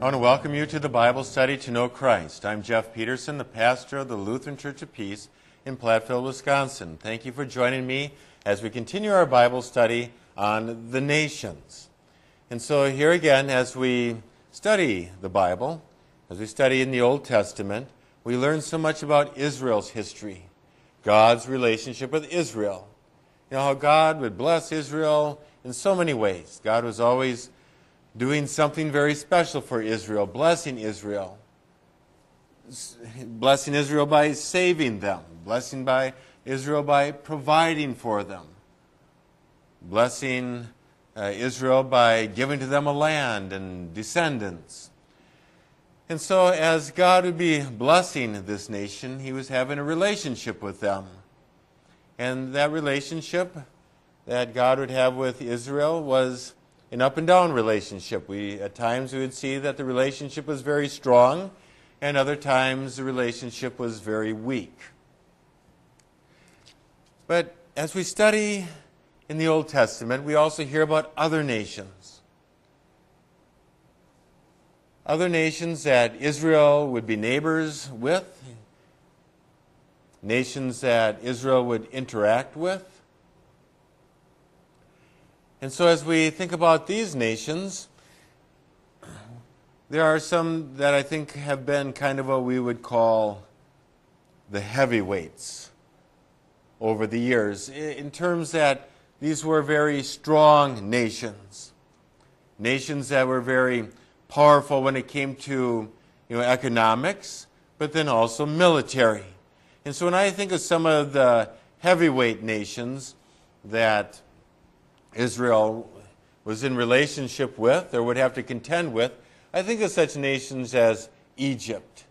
I want to welcome you to the Bible study To Know Christ. I'm Jeff Pedersen, the pastor of the Lutheran Church of Peace in Platteville, Wisconsin. Thank you for joining me as we continue our Bible study on the nations. And so here again, as we study the Bible, as we study in the Old Testament, we learn so much about Israel's history, God's relationship with Israel. You know, how God would bless Israel in so many ways. God was always doing something very special for Israel, blessing Israel by saving them, blessing by Israel by providing for them, blessing Israel by giving to them a land and descendants. And so as God would be blessing this nation, he was having a relationship with them. And that relationship that God would have with Israel was an up and down relationship. At times we would see that the relationship was very strong, and other times the relationship was very weak. But as we study in the Old Testament, we also hear about other nations. Other nations that Israel would be neighbors with, nations that Israel would interact with. And so as we think about these nations, there are some that I think have been kind of what we would call the heavyweights over the years, in terms that these were very strong nations, nations that were very powerful when it came to economics, but then also military. And so when I think of some of the heavyweight nations that Israel was in relationship with or would have to contend with, I think of such nations as Egypt,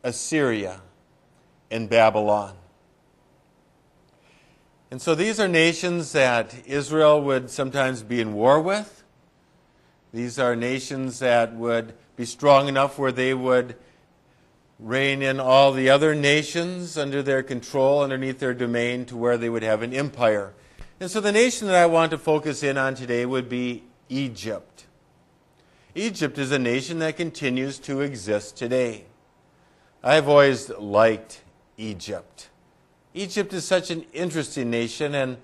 Assyria, and Babylon. And so these are nations that Israel would sometimes be in war with. These are nations that would be strong enough where they would rein in all the other nations under their control, underneath their domain, to where they would have an empire. And so the nation that I want to focus in on today would be Egypt. Egypt is a nation that continues to exist today. I've always liked Egypt. Egypt is such an interesting nation, and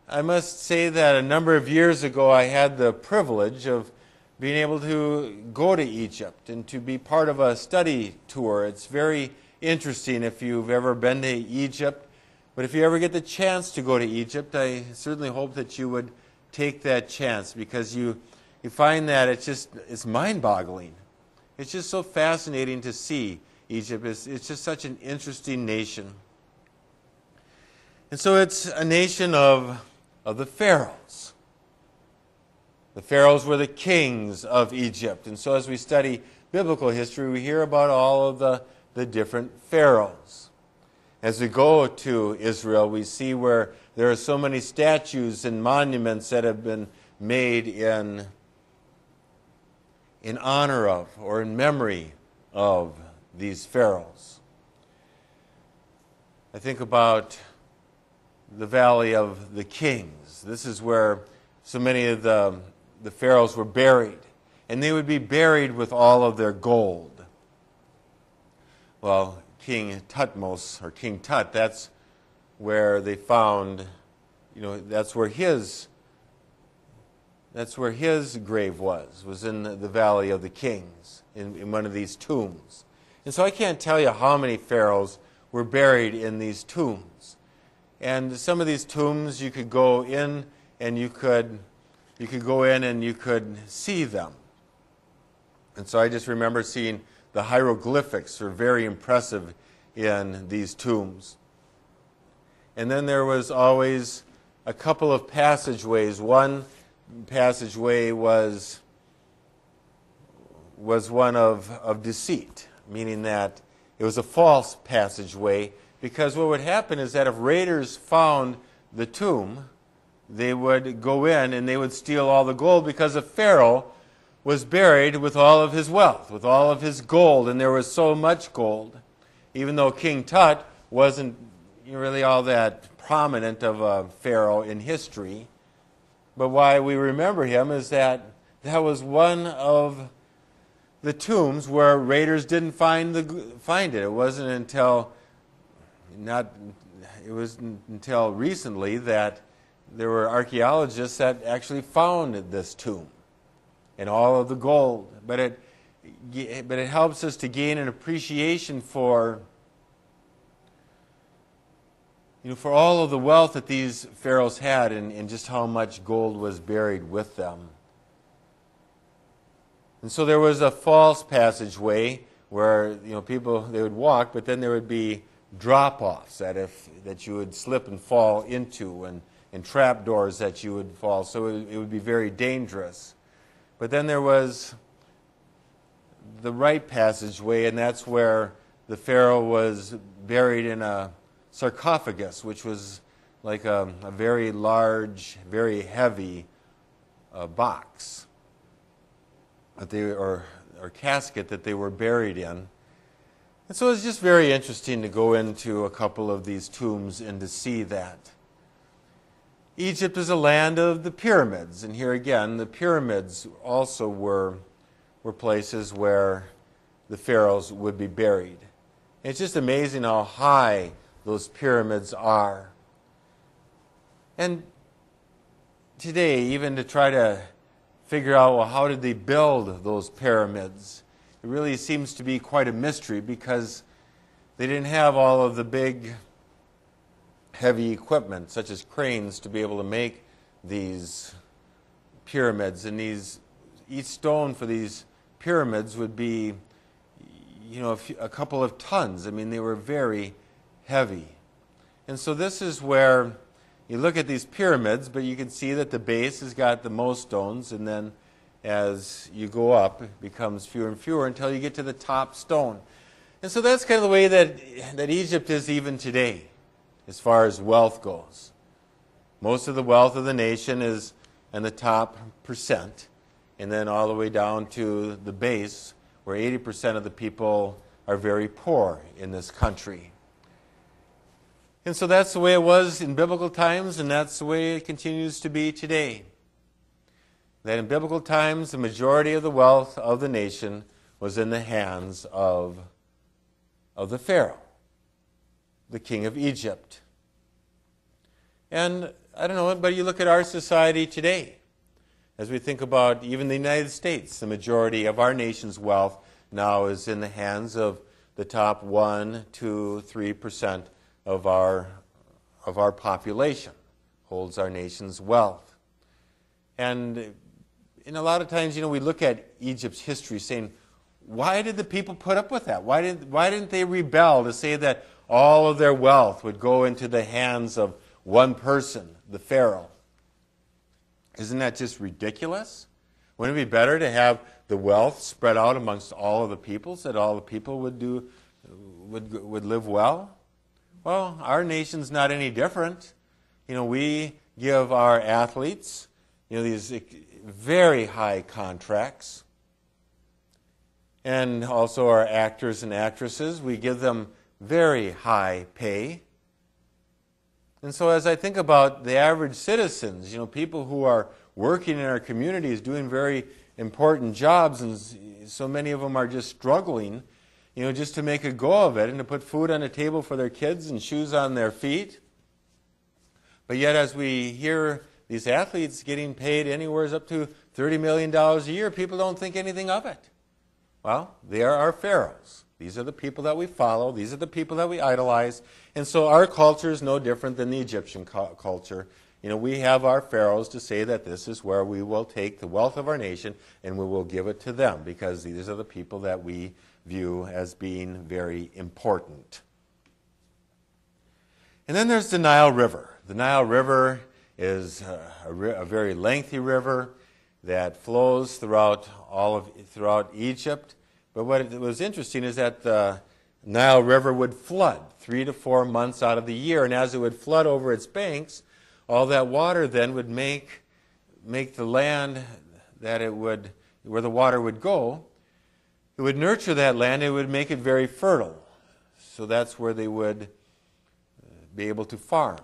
I must say that a number of years ago I had the privilege of being able to go to Egypt and to be part of a study tour. It's very interesting if you've ever been to Egypt. But if you ever get the chance to go to Egypt, I certainly hope that you would take that chance, because you find that it's mind-boggling. It's just so fascinating to see Egypt. It's just such an interesting nation. And so it's a nation of the pharaohs. The pharaohs were the kings of Egypt. And so as we study biblical history, we hear about all of the different pharaohs. As we go to Israel, we see where there are so many statues and monuments that have been made in honor of or in memory of these pharaohs. I think about the Valley of the Kings. This is where so many of the pharaohs were buried, and they would be buried with all of their gold. Well, King Tutmos, or King Tut, that's where they found, that's where his grave was in the Valley of the Kings, in one of these tombs. And so I can't tell you how many pharaohs were buried in these tombs. And some of these tombs you could go in and you could see them. And so I just remember seeing the hieroglyphics are very impressive in these tombs. And then there was always a couple of passageways. One passageway was one of deceit, meaning that it was a false passageway, because what would happen is that if raiders found the tomb, they would go in and they would steal all the gold, because a pharaoh was buried with all of his wealth, with all of his gold, and there was so much gold. Even though King Tut wasn't really all that prominent of a pharaoh in history, but why we remember him is that was one of the tombs where raiders didn't find it. It wasn't until until recently that there were archaeologists that actually found this tomb and all of the gold. But it helps us to gain an appreciation for all of the wealth that these pharaohs had and just how much gold was buried with them. And so there was a false passageway where people, they would walk, but then there would be drop-offs that you would slip and fall into, and trapdoors that you would fall. So it would be very dangerous. But then there was the right passageway, and that's where the pharaoh was buried in a sarcophagus, which was like a very large, very heavy box or casket that they were buried in. And so it's just very interesting to go into a couple of these tombs and to see that. Egypt is a land of the pyramids, and here again, the pyramids also were places where the pharaohs would be buried. And it's just amazing how high those pyramids are. And today, even to try to figure out, well, how did they build those pyramids? It really seems to be quite a mystery because they didn't have all of the big, heavy equipment, such as cranes, to be able to make these pyramids. And each stone for these pyramids would be, a couple of tons. I mean, they were very heavy. And so this is where you look at these pyramids, but you can see that the base has got the most stones, and then as you go up, it becomes fewer and fewer until you get to the top stone. And so that's kind of the way that Egypt is even today, as far as wealth goes. Most of the wealth of the nation is in the top percent, and then all the way down to the base, where 80% of the people are very poor in this country. And so that's the way it was in biblical times, and that's the way it continues to be today. That in biblical times, the majority of the wealth of the nation was in the hands of the Pharaoh, the king of Egypt. And I don't know, but you look at our society today, as we think about even the United States, the majority of our nation's wealth now is in the hands of the top 1, 2, 3% of our population, holds our nation's wealth. And a lot of times, we look at Egypt's history saying, why did the people put up with that? Why didn't they rebel to say that all of their wealth would go into the hands of one person, the Pharaoh? Isn't that just ridiculous? Wouldn't it be better to have the wealth spread out amongst all of the peoples, that all the people would live well? Well, our nation's not any different. We give our athletes, these very high contracts. And also our actors and actresses, we give them very high pay. And so as I think about the average citizens, people who are working in our communities, doing very important jobs, and so many of them are just struggling, just to make a go of it and to put food on the table for their kids and shoes on their feet. But yet as we hear these athletes getting paid anywhere up to $30 million a year, people don't think anything of it. Well, they are our pharaohs. These are the people that we follow. These are the people that we idolize. And so our culture is no different than the Egyptian culture. We have our pharaohs to say that this is where we will take the wealth of our nation and we will give it to them, because these are the people that we view as being very important. And then there's the Nile River. The Nile River is a very lengthy river that flows throughout Egypt. But what was interesting is that the Nile River would flood 3 to 4 months out of the year, and as it would flood over its banks, all that water then would make the land where the water would go, it would nurture that land, it would make it very fertile. So that's where they would be able to farm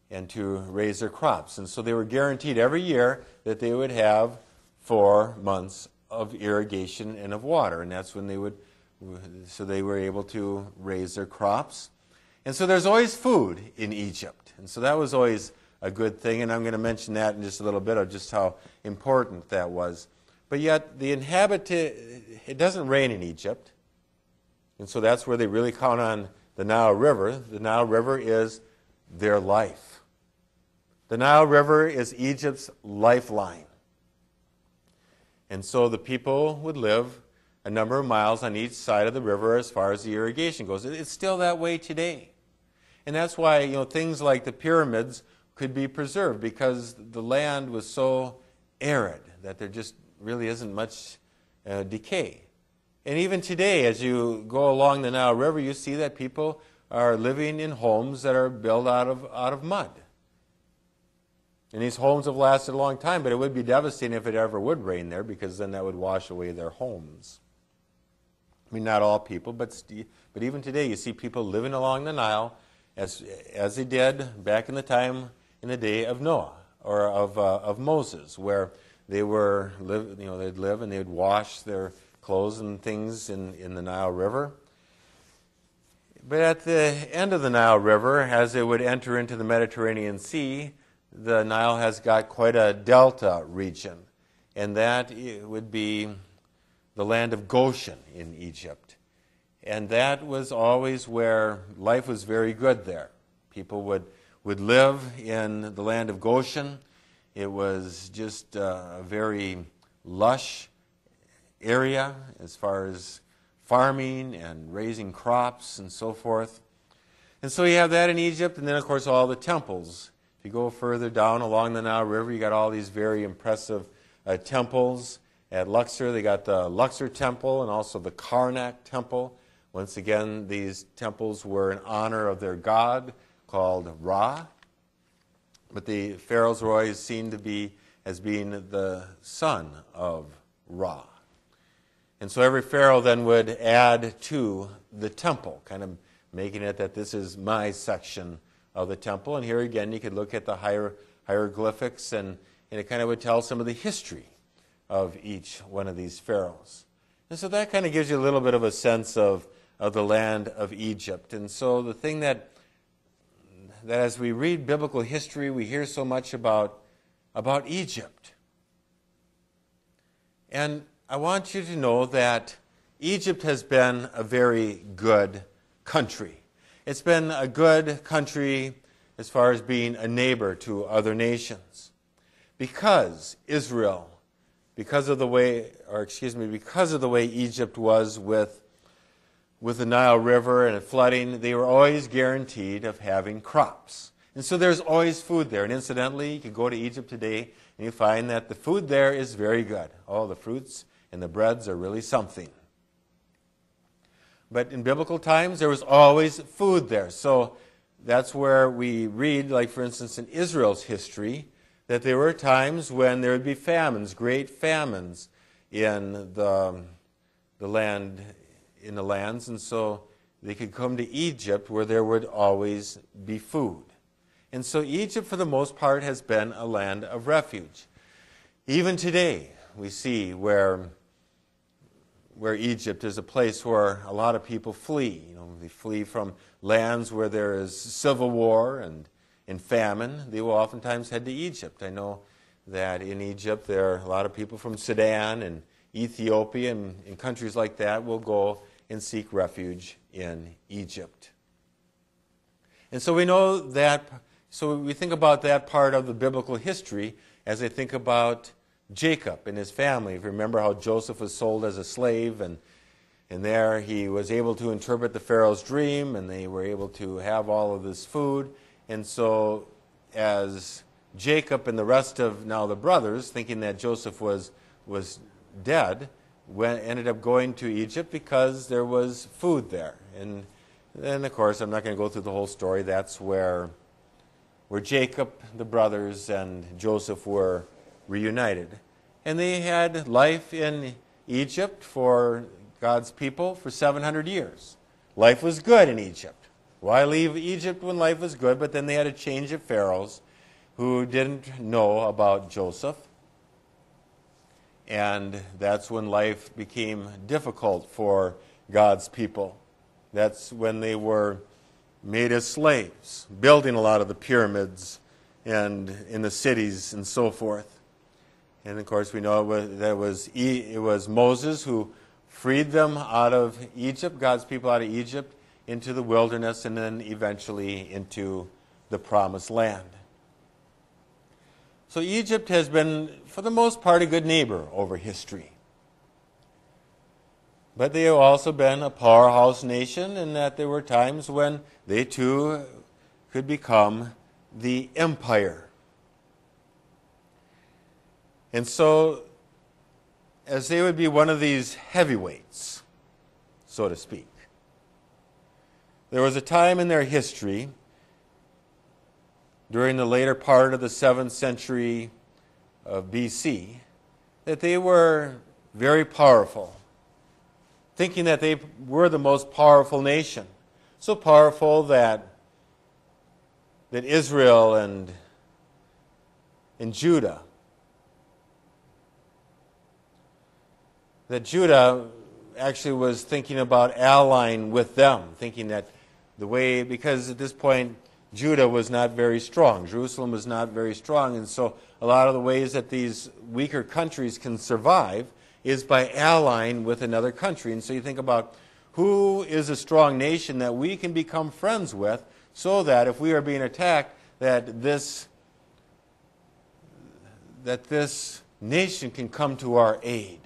and to raise their crops. And so they were guaranteed every year that they would have 4 months of irrigation and of water, and that's when they were able to raise their crops. And so there's always food in Egypt, and so that was always a good thing, and I'm going to mention that in just a little bit of just how important that was. But yet it doesn't rain in Egypt, and so that's where they really count on the Nile River. The Nile River is their life. The Nile River is Egypt's lifeline. And so the people would live a number of miles on each side of the river as far as the irrigation goes. It's still that way today. And that's why, things like the pyramids could be preserved, because the land was so arid that there just really isn't much decay. And even today, as you go along the Nile River, you see that people are living in homes that are built out of mud. And these homes have lasted a long time, but it would be devastating if it ever would rain there, because then that would wash away their homes. I mean, not all people, but even today you see people living along the Nile as they did back in the day of Noah or of Moses, where they'd live and they'd wash their clothes and things in the Nile River. But at the end of the Nile River, as it would enter into the Mediterranean Sea, the Nile has got quite a delta region, and that would be the land of Goshen in Egypt. And that was always where life was very good there. People would live in the land of Goshen. It was just a very lush area as far as farming and raising crops and so forth. And so you have that in Egypt, and then of course all the temples. If you go further down along the Nile River, you got all these very impressive temples. At Luxor, they got the Luxor Temple and also the Karnak Temple. Once again, these temples were in honor of their god called Ra. But the pharaohs were always seen to be as being the son of Ra. And so every pharaoh then would add to the temple, kind of making it that this is my section of the temple. And here again, you could look at the hieroglyphics, and it kind of would tell some of the history of each one of these pharaohs. And so that kind of gives you a little bit of a sense of the land of Egypt. And so the thing that as we read biblical history, we hear so much about Egypt. And I want you to know that Egypt has been a very good country. It's been a good country as far as being a neighbor to other nations. Because Israel, because of the way Egypt was with the Nile River and flooding, they were always guaranteed of having crops. And so there's always food there. And incidentally, you can go to Egypt today and you find that the food there is very good. All the fruits and the breads are really something. But in biblical times, there was always food there. So that's where we read, like for instance in Israel's history, that there were times when there would be famines, great famines in the lands, and so they could come to Egypt where there would always be food. And so Egypt, for the most part, has been a land of refuge. Even today, we see where Egypt is a place where a lot of people flee. They flee from lands where there is civil war and famine. They will oftentimes head to Egypt. I know that in Egypt there are a lot of people from Sudan and Ethiopia and countries like that will go and seek refuge in Egypt. And so we know that, so we think about that part of the biblical history as I think about Jacob and his family. If you remember how Joseph was sold as a slave, and there he was able to interpret the Pharaoh's dream, and they were able to have all of this food. And so as Jacob and the rest of now the brothers, thinking that Joseph was dead, ended up going to Egypt because there was food there. And then, of course, I'm not going to go through the whole story. That's where Jacob, the brothers, and Joseph were reunited. And they had life in Egypt for God's people for 700 years. Life was good in Egypt. Why leave Egypt when life was good? But then they had a change of pharaohs who didn't know about Joseph. And that's when life became difficult for God's people. That's when they were made as slaves, building a lot of the pyramids and in the cities and so forth. And of course we know it was Moses who freed them out of Egypt, God's people out of Egypt, into the wilderness and then eventually into the promised land. So Egypt has been, for the most part, a good neighbor over history. But they have also been a powerhouse nation in that there were times when they too could become the empire. And so, as they would be one of these heavyweights, so to speak, there was a time in their history during the later part of the 7th century of BC that they were very powerful, thinking that they were the most powerful nation. So powerful that Israel and Judah, that Judah actually was thinking about allying with them, thinking that because at this point Judah was not very strong. Jerusalem was not very strong, and so a lot of the ways that these weaker countries can survive is by allying with another country. And so you think about who is a strong nation that we can become friends with so that if we are being attacked, that this nation can come to our aid.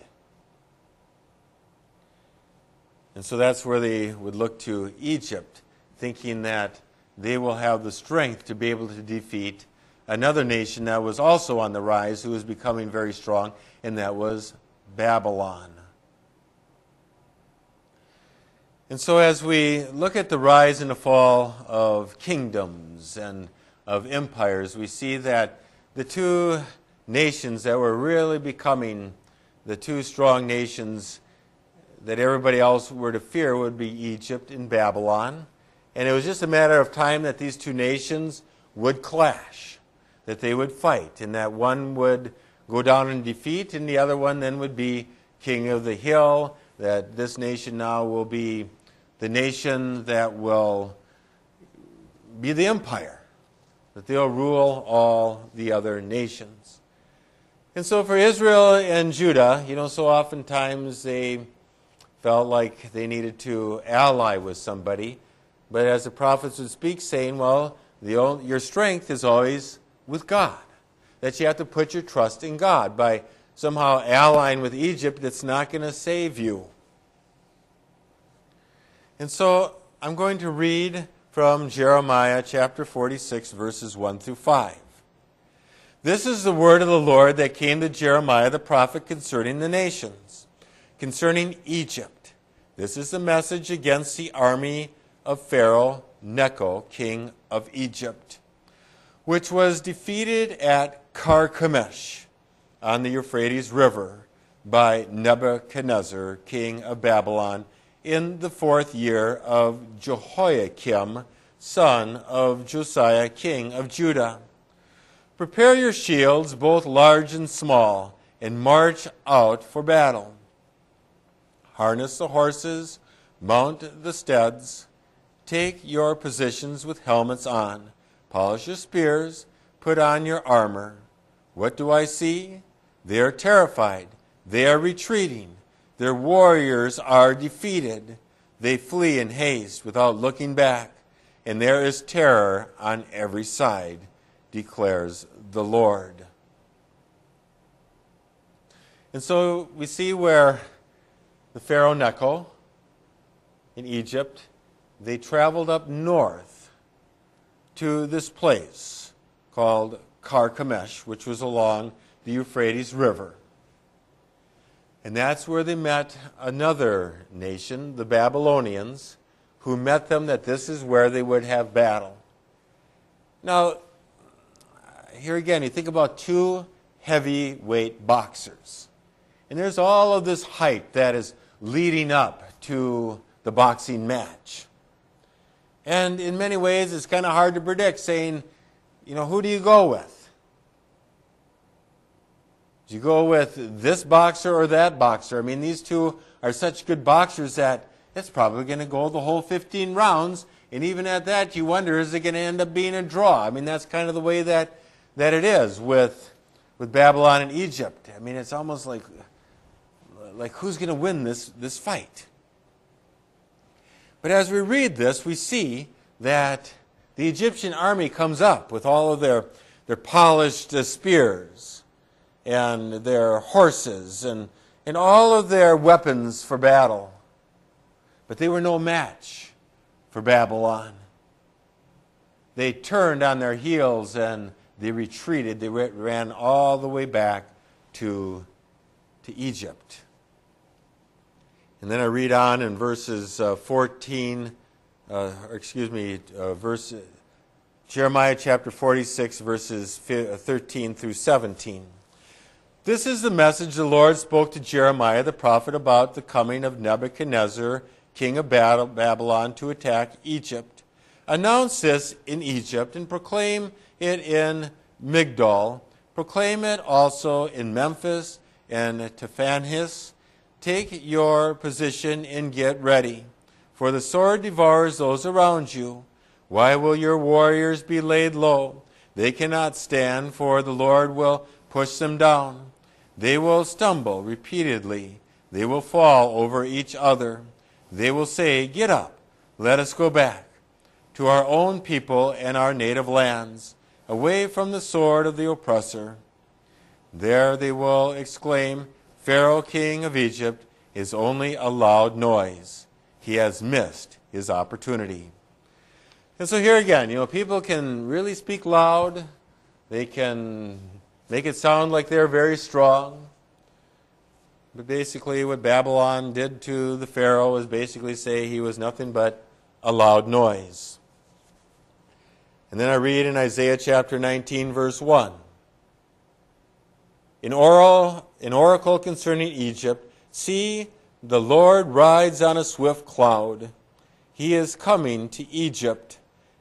And so that's where they would look to Egypt, thinking that they will have the strength to be able to defeat another nation that was also on the rise, who was becoming very strong, and that was Babylon. And so as we look at the rise and the fall of kingdoms and of empires, we see that the two nations that were really becoming the two strong nations that everybody else were to fear would be Egypt and Babylon. And it was just a matter of time that these two nations would clash, that they would fight, and that one would go down in defeat and the other one then would be king of the hill, that this nation now will be the nation that will be the empire, that they'll rule all the other nations. And so for Israel and Judah, so oftentimes they felt like they needed to ally with somebody. But as the prophets would speak, saying, your strength is always with God. That you have to put your trust in God. By somehow allying with Egypt, it's not going to save you. And so I'm going to read from Jeremiah chapter 46, verses 1 through 5. This is the word of the Lord that came to Jeremiah the prophet concerning the nations, concerning Egypt. This is the message against the army of Pharaoh Necho, king of Egypt, which was defeated at Carchemish on the Euphrates River by Nebuchadnezzar, king of Babylon, in the 4th year of Jehoiakim, son of Josiah, king of Judah. Prepare your shields, both large and small, and march out for battle. Harness the horses, mount the steads, take your positions with helmets on, polish your spears, put on your armor. What do I see? They are terrified. They are retreating. Their warriors are defeated. They flee in haste without looking back, and there is terror on every side, declares the Lord. And so we see where the Pharaoh Necho in Egypt, they traveled up north to this place called Carchemish, which was along the Euphrates River. And that's where they met another nation, the Babylonians, who met them that this is where they would have battle. Now, here again, you think about two heavyweight boxers. And there's all of this hype that is leading up to the boxing match. And in many ways, it's kind of hard to predict, saying, who do you go with? Do you go with this boxer or that boxer? I mean, these two are such good boxers that it's probably going to go the whole 15 rounds. And even at that, you wonder, is it going to end up being a draw? I mean, that's kind of the way that it is with Babylon and Egypt. I mean, it's almost like who's going to win this fight? But as we read this, we see that the Egyptian army comes up with all of their polished spears and their horses and all of their weapons for battle. But they were no match for Babylon. They turned on their heels and they retreated. They ran all the way back to Egypt. And then I read on in verses Jeremiah chapter 46, verses 13 through 17. This is the message the Lord spoke to Jeremiah the prophet about the coming of Nebuchadnezzar, king of Babylon, to attack Egypt. Announce this in Egypt and proclaim it in Migdol. Proclaim it also in Memphis and Tahpanhes. Take your position and get ready, for the sword devours those around you. Why will your warriors be laid low? They cannot stand, for the Lord will push them down. They will stumble repeatedly. They will fall over each other. They will say, "Get up, let us go back to our own people and our native lands, away from the sword of the oppressor." There they will exclaim, "Pharaoh, king of Egypt, is only a loud noise. He has missed his opportunity." And so here again, people can really speak loud. They can make it sound like they're very strong. But basically what Babylon did to the Pharaoh is basically say he was nothing but a loud noise. And then I read in Isaiah chapter 19, verse 1. An oracle concerning Egypt, see, the Lord rides on a swift cloud. He is coming to Egypt.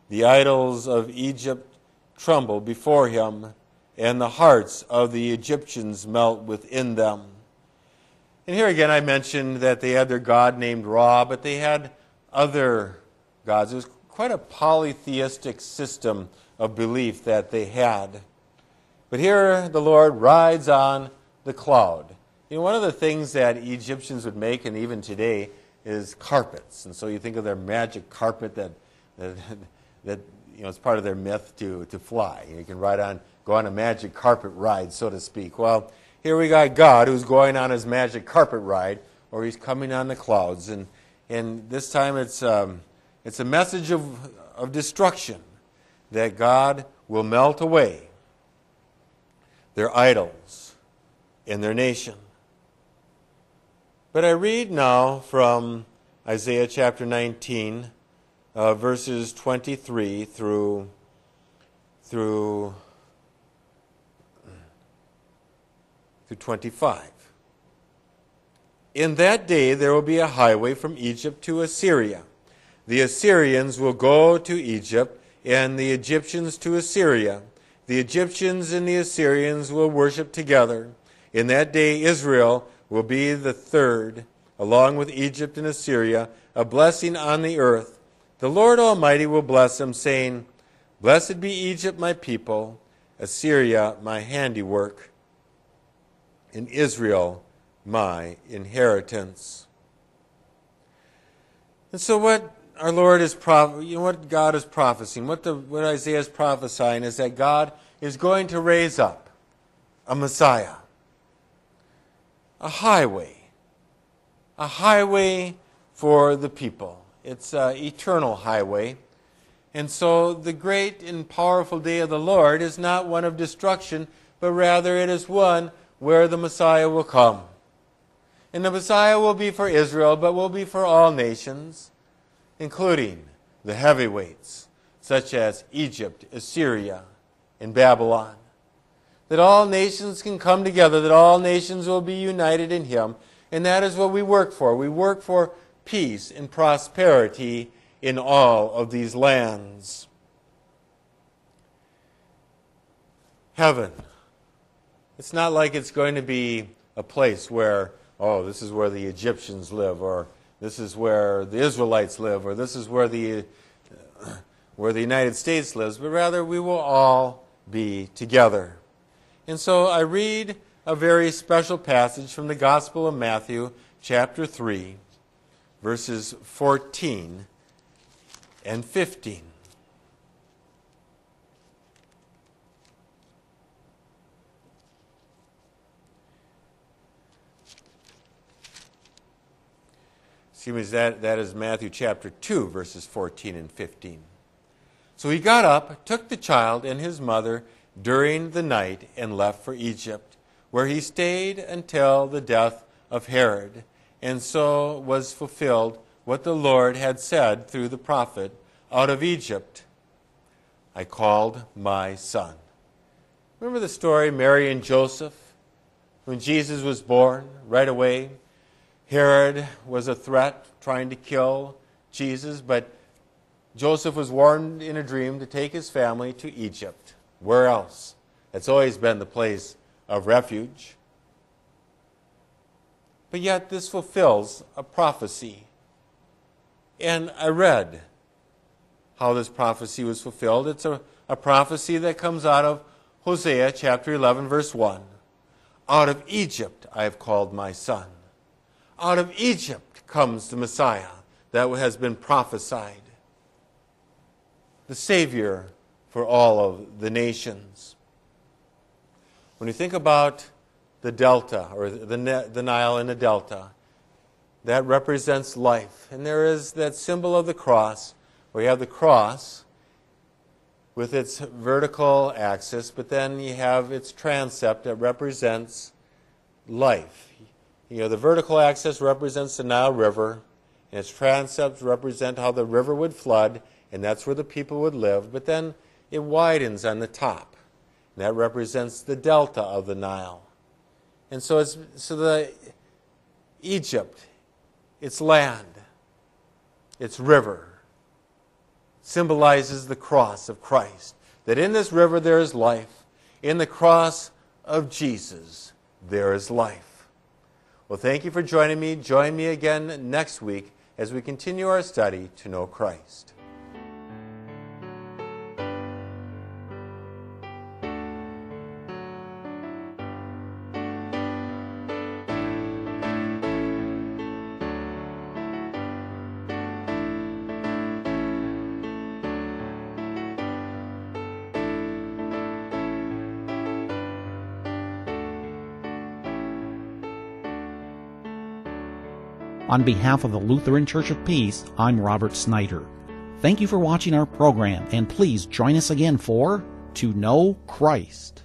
The idols of Egypt tremble before him, and the hearts of the Egyptians melt within them. And here again I mentioned that they had their god named Ra, but they had other gods. It was quite a polytheistic system of belief that they had. But here the Lord rides on the cloud. One of the things that Egyptians would make, and even today, is carpets. And so you think of their magic carpet that it's part of their myth to fly. You can go on a magic carpet ride, so to speak. Well, here we got God who's going on his magic carpet ride, or he's coming on the clouds. And this time it's a message of destruction, that God will melt away their idols in their nation. But I read now from Isaiah chapter 19, verses 23 through 25. In that day there will be a highway from Egypt to Assyria. The Assyrians will go to Egypt, and the Egyptians to Assyria. The Egyptians and the Assyrians will worship together. In that day Israel will be the third, along with Egypt and Assyria, a blessing on the earth. The Lord Almighty will bless them, saying, "Blessed be Egypt, my people, Assyria, my handiwork, and Israel, my inheritance." And so what our Lord is what God is prophesying, what Isaiah is prophesying, is that God is going to raise up a Messiah, a highway for the people. It's an eternal highway. And so the great and powerful day of the Lord is not one of destruction, but rather it is one where the Messiah will come. And the Messiah will be for Israel, but will be for all nations, including the heavyweights, such as Egypt, Assyria, and Babylon. That all nations can come together, that all nations will be united in him, and that is what we work for. We work for peace and prosperity in all of these lands. Heaven It's not like it's going to be a place where, oh, this is where the Egyptians live, or this is where the Israelites live, or this is where the United States lives, but rather we will all be together. And so I read a very special passage from the Gospel of Matthew, chapter 3, verses 14 and 15. Excuse me, that is Matthew chapter 2, verses 14 and 15. So he got up, took the child and his mother during the night, and left for Egypt, where he stayed until the death of Herod. And so was fulfilled what the Lord had said through the prophet, "Out of Egypt I called my son." Remember the story, Mary and Joseph? When Jesus was born, right away, Herod was a threat, trying to kill Jesus, but Joseph was warned in a dream to take his family to Egypt. Where else? It's always been the place of refuge. But yet this fulfills a prophecy. And I read how this prophecy was fulfilled. It's a prophecy that comes out of Hosea chapter 11, verse 1. Out of Egypt I have called my son. Out of Egypt comes the Messiah that has been prophesied, the Savior for all of the nations. When you think about the delta, or the Nile and the delta, that represents life. And there is that symbol of the cross, where you have the cross with its vertical axis, but then you have its transept that represents life. You know, the vertical axis represents the Nile River, and its transepts represent how the river would flood, and that's where the people would live. But then it widens on the top, and that represents the delta of the Nile. And so the Egypt, its land, its river, symbolizes the cross of Christ. That in this river there is life. In the cross of Jesus there is life. Well, thank you for joining me. Join me again next week as we continue our study to know Christ. On behalf of the Lutheran Church of Peace, I'm Robert Snyder. Thank you for watching our program, and please join us again for To Know Christ.